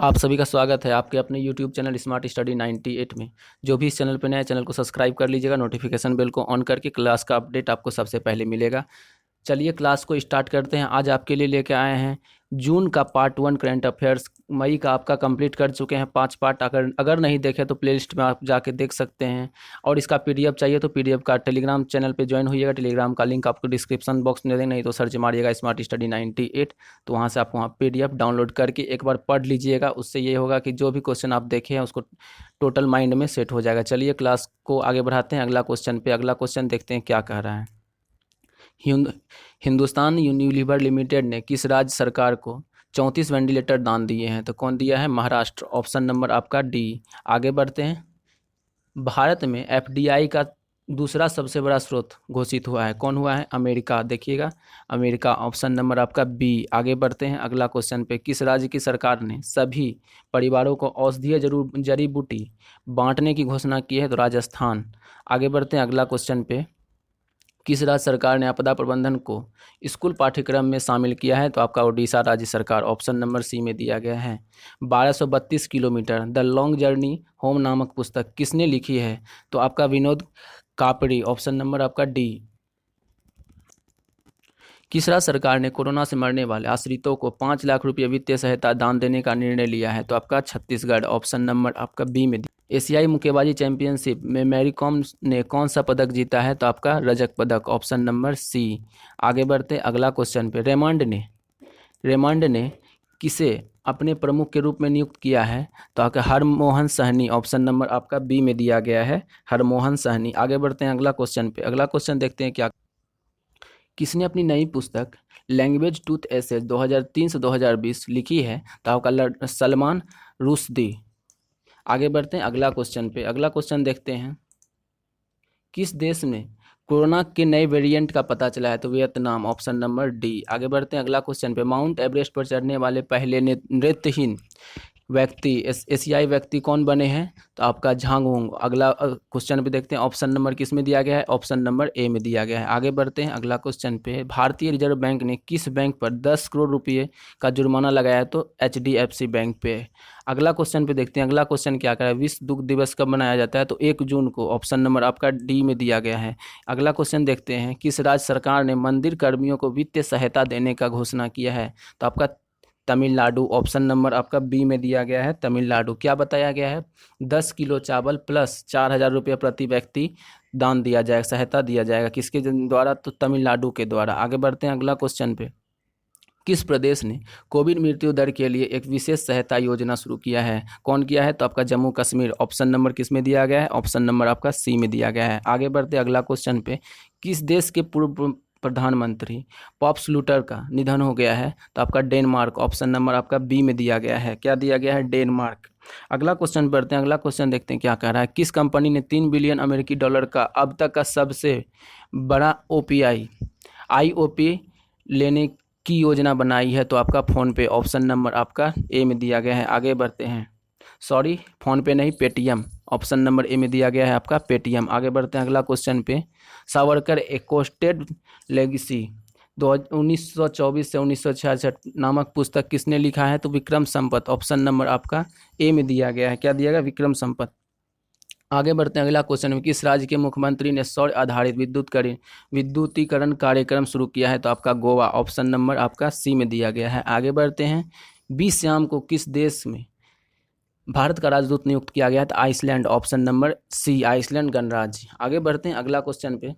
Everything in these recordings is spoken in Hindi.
आप सभी का स्वागत है आपके अपने YouTube चैनल स्मार्ट स्टडी 98 में। जो भी इस चैनल पर नए चैनल को सब्सक्राइब कर लीजिएगा, नोटिफिकेशन बेल को ऑन करके क्लास का अपडेट आपको सबसे पहले मिलेगा। चलिए क्लास को स्टार्ट करते हैं। आज आपके लिए लेके आए हैं जून का पार्ट 1 करंट अफेयर्स। मई का आपका कंप्लीट कर चुके हैं 5 पार्ट। अगर नहीं देखे तो प्लेलिस्ट में आप जाके देख सकते हैं। और इसका पीडीएफ चाहिए तो पीडीएफ का टेलीग्राम चैनल पे ज्वाइन होइएगा। टेलीग्राम का लिंक आपको डिस्क्रिप्शन बॉक्स में देंगे, नहीं तो सर्च मारिएगा स्मार्ट स्टडी 98, तो वहाँ से आप वहाँ पीडीएफ डाउनलोड करके एक बार पढ़ लीजिएगा। उससे ये होगा कि जो भी क्वेश्चन आप देखे हैं उसको टोटल माइंड में सेट हो जाएगा। चलिए क्लास को आगे बढ़ाते हैं। अगला क्वेश्चन देखते हैं क्या कह रहा है। हिंदुस्तान यूनिलीवर लिमिटेड ने किस राज्य सरकार को 34 वेंटिलेटर दान दिए हैं? तो कौन दिया है? महाराष्ट्र। ऑप्शन नंबर आपका डी। आगे बढ़ते हैं। भारत में एफडीआई का दूसरा सबसे बड़ा स्रोत घोषित हुआ है, कौन हुआ है? अमेरिका। देखिएगा अमेरिका, ऑप्शन नंबर आपका बी। आगे बढ़ते हैं अगला क्वेश्चन पे। किस राज्य की सरकार ने सभी परिवारों को औषधीय जड़ी बूटी बांटने की घोषणा की है? तो राजस्थान। आगे बढ़ते हैं अगला क्वेश्चन पे। किस राज्य सरकार ने आपदा प्रबंधन को स्कूल पाठ्यक्रम में शामिल किया है? तो आपका उड़ीसा राज्य सरकार। ऑप्शन नंबर सी में दिया गया है। 1232 kilometre the long journey home नामक पुस्तक किसने लिखी है? तो आपका विनोद कापड़ी। ऑप्शन नंबर आपका डी। किस राज्य सरकार ने कोरोना से मरने वाले आश्रितों को 5 लाख रुपये वित्तीय सहायता दान देने का निर्णय लिया है? तो आपका छत्तीसगढ़। ऑप्शन नंबर आपका बी में। एशियाई मुक्केबाजी चैंपियनशिप में मैरी कॉम ने कौन सा पदक जीता है? तो आपका रजत पदक। Option number C. आगे बढ़ते अगला क्वेश्चन पे। रेमंड ने किसे अपने प्रमुख के रूप में नियुक्त किया है? तो आपका हरमोहन सहनी। ऑप्शन नंबर आपका बी में दिया गया है, हरमोहन सहनी। आगे बढ़ते हैं अगला क्वेश्चन पे। अगला क्वेश्चन देखते हैं क्या। किसने अपनी नई पुस्तक लैंग्वेज टूथ एसेज 2003 से 2020 लिखी है? तो आपका सलमान रुश्दी। आगे बढ़ते हैं अगला क्वेश्चन पे। अगला क्वेश्चन देखते हैं। किस देश में कोरोना के नए वेरिएंट का पता चला है? तो वियतनाम। Option number D. आगे बढ़ते हैं अगला क्वेश्चन पे। माउंट एवरेस्ट पर चढ़ने वाले पहले नेत्रहीन व्यक्ति एशियाई व्यक्ति कौन बने हैं? तो आपका झांगुंग। अगला क्वेश्चन पे देखते हैं। ऑप्शन नंबर किस में दिया गया है? ऑप्शन नंबर ए में दिया गया है। आगे बढ़ते हैं अगला क्वेश्चन पे। भारतीय रिजर्व बैंक ने किस बैंक पर 10 करोड़ रुपये का जुर्माना लगाया है? तो एचडीएफसी बैंक पे। अगला क्वेश्चन पे देखते हैं। अगला क्वेश्चन क्या कह रहा है? विश्व दुग्ध दिवस कब मनाया जाता है? तो 1 जून को। ऑप्शन नंबर आपका डी में दिया गया है। अगला क्वेश्चन देखते हैं। किस राज्य सरकार ने मंदिर कर्मियों को वित्तीय सहायता देने का घोषणा किया है? तो आपका तमिलनाडु। ऑप्शन नंबर आपका बी में दिया गया है, तमिलनाडु। क्या बताया गया है? 10 किलो चावल प्लस 4,000 रुपये प्रति व्यक्ति दान दिया जाएगा, सहायता दिया जाएगा। किसके द्वारा? तो तमिलनाडु के द्वारा। आगे बढ़ते हैं अगला क्वेश्चन पे। किस प्रदेश ने कोविड मृत्यु दर के लिए एक विशेष सहायता योजना शुरू किया है? कौन किया है? तो आपका जम्मू कश्मीर। ऑप्शन नंबर किस में दिया गया है? ऑप्शन नंबर आपका सी में दिया गया है। आगे बढ़ते अगला क्वेश्चन पे। किस देश के पूर्व प्रधानमंत्री पॉप स्लूटर का निधन हो गया है? तो आपका डेनमार्क। ऑप्शन नंबर आपका बी में दिया गया है। क्या दिया गया है? डेनमार्क। अगला क्वेश्चन पढ़ते हैं। अगला क्वेश्चन देखते हैं क्या कह रहा है। किस कंपनी ने 3 बिलियन अमेरिकी डॉलर का अब तक का सबसे बड़ा आईओपी लेने की योजना बनाई है? तो आपका फ़ोन पे। ऑप्शन नंबर आपका ए में दिया गया है। आगे बढ़ते हैं। सॉरी, फ़ोन पे नहीं, पेटीएम। ऑप्शन नंबर ए में दिया गया है आपका पेटीएम। आगे बढ़ते हैं अगला क्वेश्चन पे। सावरकर एकोस्टेड लेगेसी 1924 से 1966 नामक पुस्तक किसने लिखा है? तो विक्रम संपत। ऑप्शन नंबर आपका ए में दिया गया है। क्या दिया गया? विक्रम संपत। आगे बढ़ते हैं अगला क्वेश्चन में। किस राज्य के मुख्यमंत्री ने सौर आधारित विद्युतीकरण कार्यक्रम शुरू किया है? तो आपका गोवा। ऑप्शन नंबर आपका सी में दिया गया है। आगे बढ़ते हैं। 20 श्याम को किस देश में भारत का राजदूत नियुक्त किया गया है? तो Iceland. Option number C, Iceland गणराज्य। आगे बढ़ते हैं अगला क्वेश्चन पे।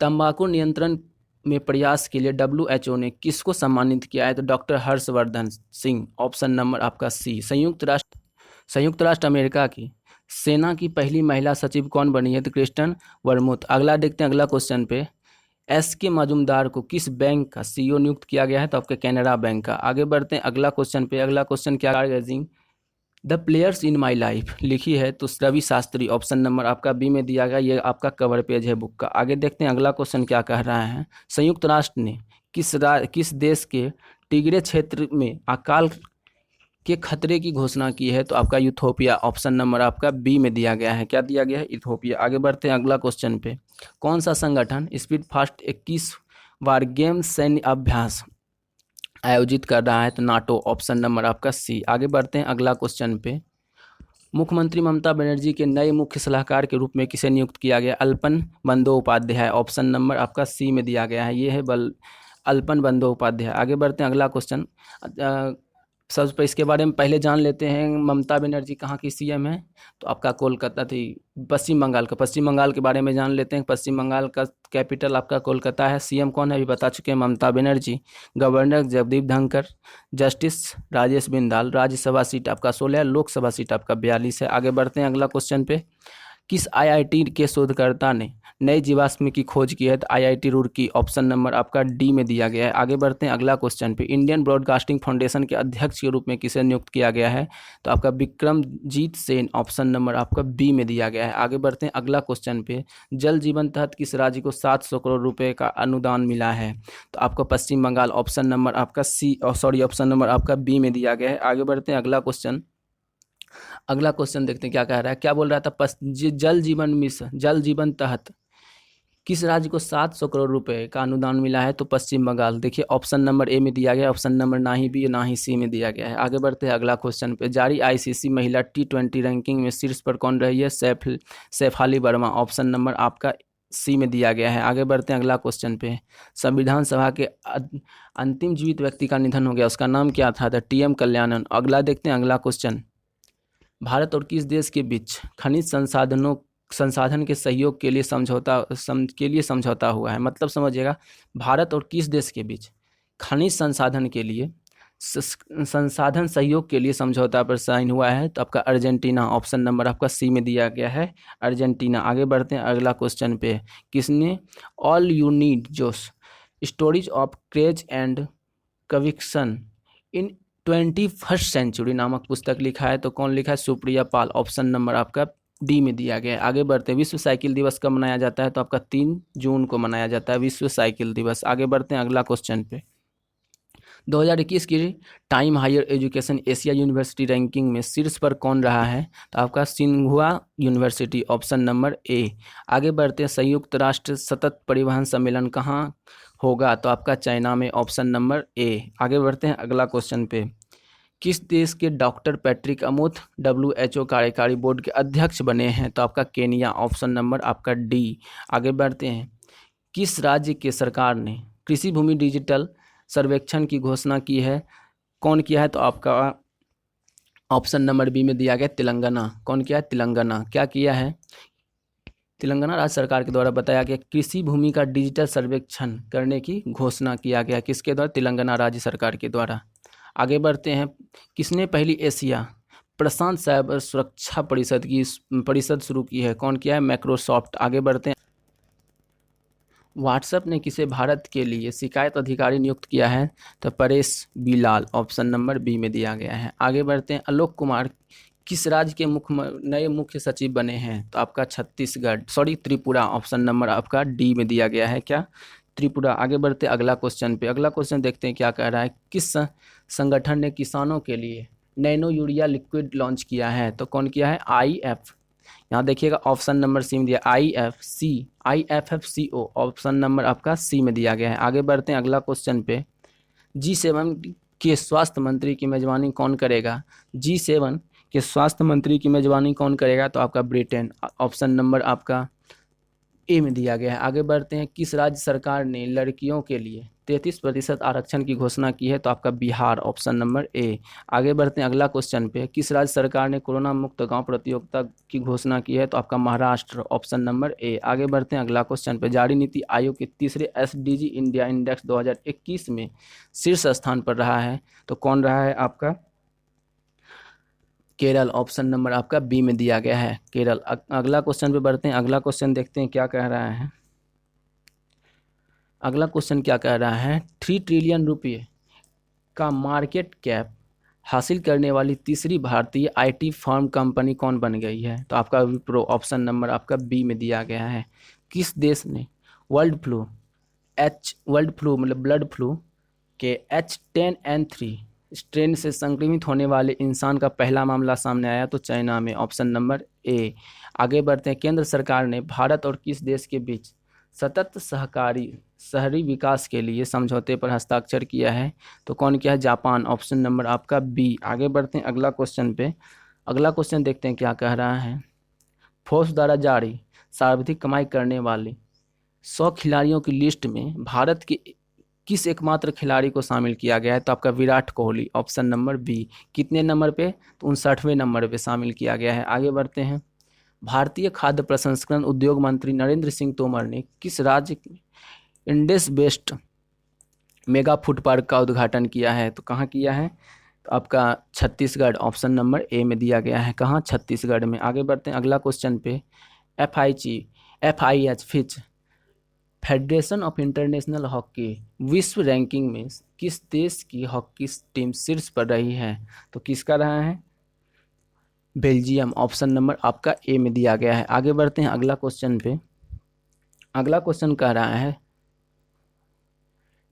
तंबाकू नियंत्रण में प्रयास के लिए WHO ने किसको सम्मानित किया है? तो doctor Harshvardhan Singh. Option number आपका सी। संयुक्त राष्ट्र अमेरिका की सेना की पहली महिला सचिव कौन बनी है? तो क्रिस्टन वर्मुथ। अगला देखते हैं अगला क्वेश्चन पे। SK मजुमदार को किस बैंक का CEO नियुक्त किया गया है? तो आपके कैनरा बैंक का। आगे बढ़ते हैं अगला क्वेश्चन पे। अगला क्वेश्चन क्या? The players in my life लिखी है तो रवि शास्त्री। ऑप्शन नंबर आपका बी में दिया गया। ये आपका कवर पेज है बुक का। आगे देखते हैं अगला क्वेश्चन क्या कह रहा है। संयुक्त राष्ट्र ने किस देश के टिग्रे क्षेत्र में अकाल के खतरे की घोषणा की है? तो आपका यूथोपिया। ऑप्शन नंबर आपका बी में दिया गया है। क्या दिया गया है? इथोपिया। आगे बढ़ते हैं अगला क्वेश्चन पे। कौन सा संगठन स्पीड फास्ट 21 वार गेम सैन्य अभ्यास आयोजित कर रहा है? तो नाटो, ऑप्शन नंबर आपका सी। आगे बढ़ते हैं अगला क्वेश्चन पे। मुख्यमंत्री ममता बनर्जी के नए मुख्य सलाहकार के रूप में किसे नियुक्त किया गया? अल्पन बंदोपाध्याय, ऑप्शन नंबर आपका सी में दिया गया है। ये है अल्पन बंदोपाध्याय। आगे बढ़ते हैं अगला क्वेश्चन। सबसे पहले इसके बारे में पहले जान लेते हैं, ममता बनर्जी कहाँ की सीएम है? तो आपका कोलकाता थी, पश्चिम बंगाल का। पश्चिम बंगाल के बारे में जान लेते हैं। पश्चिम बंगाल का कैपिटल आपका कोलकाता है। सीएम कौन है अभी बता चुके हैं, Mamata Banerjee. Governor Jagdeep Dhankhar. Justice Rajesh Bindal. Rajya Sabha seat आपका 16 है, लोकसभा सीट आपका 42 है। आगे बढ़ते हैं अगला क्वेश्चन पे। किस आईआईटी के शोधकर्ता ने नए जीवाश्म की खोज की है? तो आईआईटी रुड़की, ऑप्शन नंबर आपका डी में दिया गया है। आगे बढ़ते हैं अगला क्वेश्चन पे। इंडियन ब्रॉडकास्टिंग फाउंडेशन के अध्यक्ष के रूप में किसे नियुक्त किया गया है? तो आपका विक्रमजीत सेन, ऑप्शन नंबर आपका बी में दिया गया है। आगे बढ़ते हैं अगला क्वेश्चन पे। जल जीवन तहत किस राज्य को 700 करोड़ रुपए का अनुदान मिला है? तो आपको पश्चिम बंगाल, ऑप्शन नंबर आपका सी, ऑप्शन नंबर आपका बी में दिया गया है। आगे बढ़ते हैं अगला क्वेश्चन। अगला क्वेश्चन देखते हैं क्या कह रहा है। क्या बोल रहा था? जल जीवन मिशन, जल जीवन तहत किस राज्य को 700 करोड़ रुपए का अनुदान मिला है? तो पश्चिम बंगाल। देखिए ऑप्शन नंबर ए में दिया गया है, ऑप्शन नंबर ना ही बी ना ही सी में दिया गया है। आगे बढ़ते हैं अगला क्वेश्चन पे। जारी आईसीसी महिला T20 रैंकिंग में शीर्ष पर कौन रही है? सैफाली वर्मा, ऑप्शन नंबर आपका सी में दिया गया है। आगे बढ़ते हैं अगला क्वेश्चन पे। संविधान सभा के अंतिम जीवित व्यक्ति का निधन हो गया, उसका नाम क्या था? था TM कल्याणन। अगला देखते हैं अगला क्वेश्चन। भारत और किस देश के बीच खनिज संसाधन के सहयोग के लिए समझौता हुआ है? मतलब समझिएगा, भारत और किस देश के बीच खनिज संसाधन के लिए संसाधन सहयोग के लिए समझौता पर साइन हुआ है? तो आपका अर्जेंटीना, ऑप्शन नंबर आपका सी में दिया गया है, अर्जेंटीना। आगे बढ़ते हैं अगला क्वेश्चन पे। किसने all you need josh stories of craze and conviction in 21st century नामक पुस्तक लिखा है? तो कौन लिखा है? सुप्रिया पाल, ऑप्शन नंबर आपका डी में दिया गया है। आगे बढ़ते हैं। विश्व साइकिल दिवस कब मनाया जाता है? तो आपका 3 जून को मनाया जाता है विश्व साइकिल दिवस। आगे बढ़ते हैं अगला क्वेश्चन पे। 2021 की Time Higher Education Asia University ranking में शीर्ष पर कौन रहा है? तो आपका सिंघुआ यूनिवर्सिटी, ऑप्शन नंबर ए। आगे बढ़ते हैं। संयुक्त राष्ट्र सतत परिवहन सम्मेलन कहाँ होगा? तो आपका चाइना में, ऑप्शन नंबर ए। आगे बढ़ते हैं अगला क्वेश्चन पे। किस देश के डॉक्टर पैट्रिक अमोथ WHO कार्यकारी बोर्ड के अध्यक्ष बने हैं? तो आपका केनिया, ऑप्शन नंबर आपका डी। आगे बढ़ते हैं। किस राज्य के सरकार ने कृषि भूमि डिजिटल सर्वेक्षण की घोषणा की है? कौन किया है? तो आपका ऑप्शन नंबर बी में दिया गया, तेलंगाना। कौन किया है? तेलंगाना। क्या किया है? तेलंगाना राज्य सरकार के द्वारा बताया गया कृषि भूमि का डिजिटल सर्वेक्षण करने की घोषणा किया गया। किसके द्वारा? तेलंगाना राज्य सरकार के द्वारा। आगे बढ़ते हैं। किसने पहली एशिया प्रशांत साइबर सुरक्षा परिषद शुरू की है? कौन किया है? माइक्रोसॉफ्ट। आगे बढ़ते हैं। व्हाट्सएप ने किसे भारत के लिए शिकायत अधिकारी नियुक्त किया है? तो परेश बीलाल, ऑप्शन नंबर बी में दिया गया है। आगे बढ़ते हैं। आलोक कुमार किस राज्य के नए मुख्य सचिव बने हैं? तो आपका त्रिपुरा, ऑप्शन नंबर आपका डी में दिया गया है। क्या? त्रिपुरा। आगे बढ़ते अगला क्वेश्चन पे। अगला क्वेश्चन देखते हैं क्या कह रहा है। किस संगठन ने किसानों के लिए नैनो यूरिया लिक्विड लॉन्च किया है? तो कौन किया है? IF। यहाँ देखिएगा ऑप्शन नंबर सी में दिया, IFFCO, ऑप्शन नंबर आपका सी में दिया गया है। आगे बढ़ते हैं अगला क्वेश्चन पे। G7 के स्वास्थ्य मंत्री की मेजबानी कौन करेगा? G7 के स्वास्थ्य मंत्री की मेजबानी कौन करेगा? तो आपका ब्रिटेन, ऑप्शन नंबर आपका ए में दिया गया है। आगे बढ़ते हैं। किस राज्य सरकार ने लड़कियों के लिए 33% आरक्षण की घोषणा की है? तो आपका बिहार, ऑप्शन नंबर ए। आगे बढ़ते हैं अगला क्वेश्चन पे। किस राज्य सरकार ने कोरोना मुक्त गांव प्रतियोगिता की घोषणा की है? तो आपका महाराष्ट्र, ऑप्शन नंबर ए। आगे बढ़ते हैं अगला क्वेश्चन पे। जारी नीति आयोग के तीसरे SDG इंडिया इंडेक्स 2021 में शीर्ष स्थान पर रहा है? तो कौन रहा है? आपका केरल, ऑप्शन नंबर आपका बी में दिया गया है, केरल। अगला क्वेश्चन पे बढ़ते हैं। अगला क्वेश्चन देखते हैं क्या कह रहा है। अगला क्वेश्चन क्या कह रहा है। 3 ट्रिलियन रुपये का मार्केट कैप हासिल करने वाली तीसरी भारतीय IT फर्म कंपनी कौन बन गई है? तो आपका विप्रो, ऑप्शन नंबर आपका बी में दिया गया है। किस देश ने वर्ल्ड फ्लू मतलब ब्लड फ्लू के H10N3 स्ट्रेन से संक्रमित होने वाले इंसान का पहला मामला सामने आया? तो चाइना में, ऑप्शन नंबर ए। आगे बढ़ते हैं। केंद्र सरकार ने भारत और किस देश के बीच सतत सहकारी शहरी विकास के लिए समझौते पर हस्ताक्षर किया है? तो कौन किया है? जापान। ऑप्शन नंबर आपका बी। आगे बढ़ते हैं अगला क्वेश्चन पे। अगला क्वेश्चन देखते हैं क्या कह रहा है। फोर्ब्स द्वारा जारी सर्वाधिक कमाई करने वाले 100 खिलाड़ियों की लिस्ट में भारत के किस एकमात्र खिलाड़ी को शामिल किया गया है? तो आपका Virat Kohli. Option number B. कितने नंबर पे? तो 59वें नंबर पे शामिल किया गया है। आगे बढ़ते हैं। भारतीय खाद्य प्रसंस्करण उद्योग मंत्री नरेंद्र सिंह तोमर ने किस राज्य इंडेस बेस्ट मेगा फूड पार्क का उद्घाटन किया है? तो कहाँ किया है? तो आपका छत्तीसगढ़। ऑप्शन नंबर ए में दिया गया है। कहाँ? छत्तीसगढ़ में। आगे बढ़ते हैं अगला क्वेश्चन पे। FIH Fitch federation of international hockey विश्व रैंकिंग में किस देश की हॉकी टीम शीर्ष पर रही है? तो किसका रहा है? बेल्जियम। ऑप्शन नंबर आपका ए में दिया गया है। आगे बढ़ते हैं अगला क्वेश्चन पे। अगला क्वेश्चन कह रहा है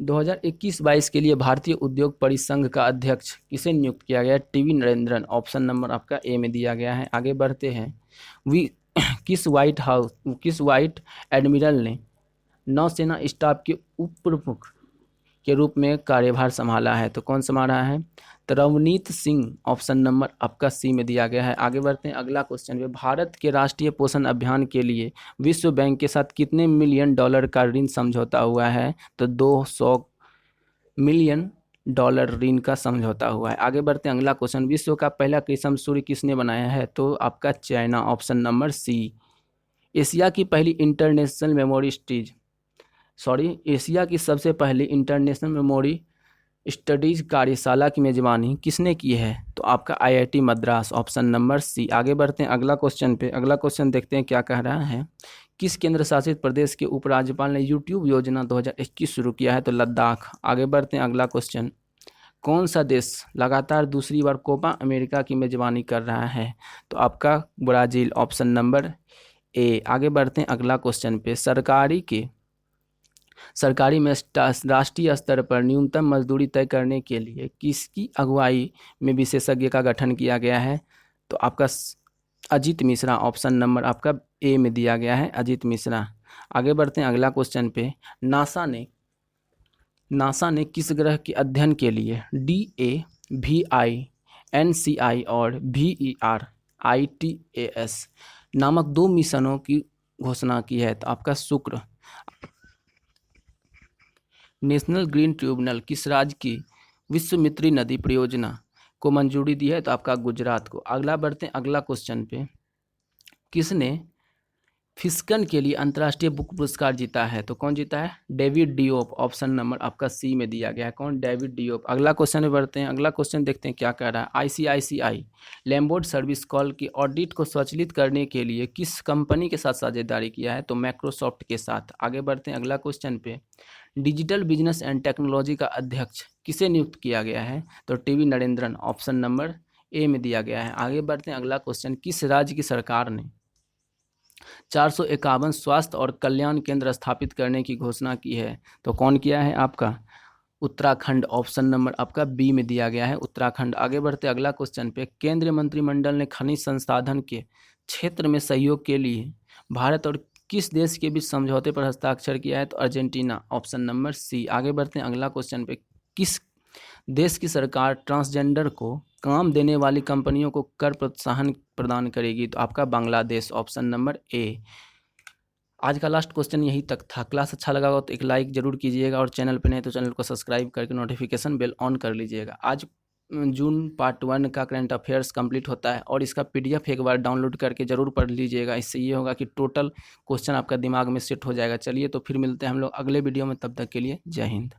2021-22 के लिए भारतीय उद्योग परिसंघ का अध्यक्ष किसे नियुक्त किया गया? टीवी नरेंद्रन। ऑप्शन नंबर आपका ए में दिया गया है। आगे बढ़ते हैं। वी किस वाइट एडमिरल ने नौसेना स्टाफ के उप प्रमुख के रूप में कार्यभार संभाला है? तो कौन संभाला है? तो रवनीत सिंह। ऑप्शन नंबर आपका सी में दिया गया है। आगे बढ़ते हैं अगला क्वेश्चन पे। भारत के राष्ट्रीय पोषण अभियान के लिए विश्व बैंक के साथ कितने मिलियन डॉलर का ऋण समझौता हुआ है? तो 200 मिलियन डॉलर ऋण का समझौता हुआ है। आगे बढ़ते हैं अगला क्वेश्चन। विश्व का पहला कृत्रिम सूर्य किसने बनाया है? तो आपका China. Option number C. Asia की पहली इंटरनेशनल मेमोरी एशिया की सबसे पहली इंटरनेशनल मेमोरी स्टडीज कार्यशाला की मेजबानी किसने की है? तो आपका IIT Madras. Option number C. आगे बढ़ते हैं अगला क्वेश्चन पे। अगला क्वेश्चन देखते हैं क्या कह रहा है। किस केंद्र शासित प्रदेश के उपराज्यपाल ने यूट्यूब योजना 2021 शुरू किया है? तो लद्दाख। आगे बढ़ते हैं अगला क्वेश्चन। कौन सा देश लगातार दूसरी बार कोपा अमेरिका की मेजबानी कर रहा है? तो आपका ब्राज़ील। Option number A. आगे बढ़ते हैं अगला क्वेश्चन पे। सरकारी में राष्ट्रीय स्तर पर न्यूनतम मजदूरी तय करने के लिए किसकी अगुवाई में विशेषज्ञ का गठन किया गया है? तो आपका अजीत मिश्रा। ऑप्शन नंबर आपका ए में दिया गया है, अजीत मिश्रा। आगे बढ़ते हैं अगला क्वेश्चन पे। नासा ने किस ग्रह के अध्ययन के लिए DAVI NCI और VERITAS नामक 2 मिशनों की घोषणा की है? तो आपका शुक्र। नेशनल ग्रीन ट्रिब्यूनल किस राज्य की विश्वामित्री नदी परियोजना को मंजूरी दी है? तो आपका गुजरात को। अगला बढ़ते हैं अगला क्वेश्चन पे। किसने फिस्कन के लिए अंतर्राष्ट्रीय बुक पुरस्कार जीता है? तो कौन जीता है? David Diop. ऑप्शन नंबर आपका सी में दिया गया है। कौन? David Diop. अगला क्वेश्चन में बढ़ते हैं। अगला क्वेश्चन देखते हैं क्या कह रहा है। ICICI लैम्बोर्ड सर्विस कॉल की ऑडिट को स्वचालित करने के लिए किस कंपनी के साथ साझेदारी किया है? तो माइक्रोसॉफ्ट के साथ। आगे बढ़ते हैं अगला क्वेश्चन पे। डिजिटल बिजनेस एंड टेक्नोलॉजी का अध्यक्ष किसे नियुक्त किया गया है? तो टीवी नरेंद्रन। ऑप्शन नंबर ए में दिया गया है। आगे बढ़ते हैं अगला क्वेश्चन। किस राज्य की सरकार ने 451 स्वास्थ्य और कल्याण केंद्र स्थापित करने की घोषणा की है? तो कौन किया है? आपका उत्तराखंड। ऑप्शन नंबर आपका बी में दिया गया है, उत्तराखंड। आगे बढ़ते अगला क्वेश्चन पे। केंद्रीय मंत्रिमंडल ने खनिज संसाधन के क्षेत्र में सहयोग के लिए भारत और किस देश के बीच समझौते पर हस्ताक्षर किया है? तो अर्जेंटीना। Option number C. आगे बढ़ते हैं अगला क्वेश्चन पे। किस देश की सरकार ट्रांसजेंडर को काम देने वाली कंपनियों को कर प्रोत्साहन प्रदान करेगी? तो आपका बांग्लादेश। ऑप्शन नंबर ए। आज का लास्ट क्वेश्चन यही तक था। क्लास अच्छा लगा हो तो एक लाइक जरूर कीजिएगा और चैनल पे नहीं तो चैनल को सब्सक्राइब करके नोटिफिकेशन बेल ऑन कर लीजिएगा। आज जून पार्ट 1 का करंट अफेयर्स कंप्लीट होता है और इसका PDF एक बार डाउनलोड करके ज़रूर पढ़ लीजिएगा। इससे ये होगा कि टोटल क्वेश्चन आपका दिमाग में सेट हो जाएगा। चलिए तो फिर मिलते हैं हम लोग अगले वीडियो में, तब तक के लिए जय हिंद।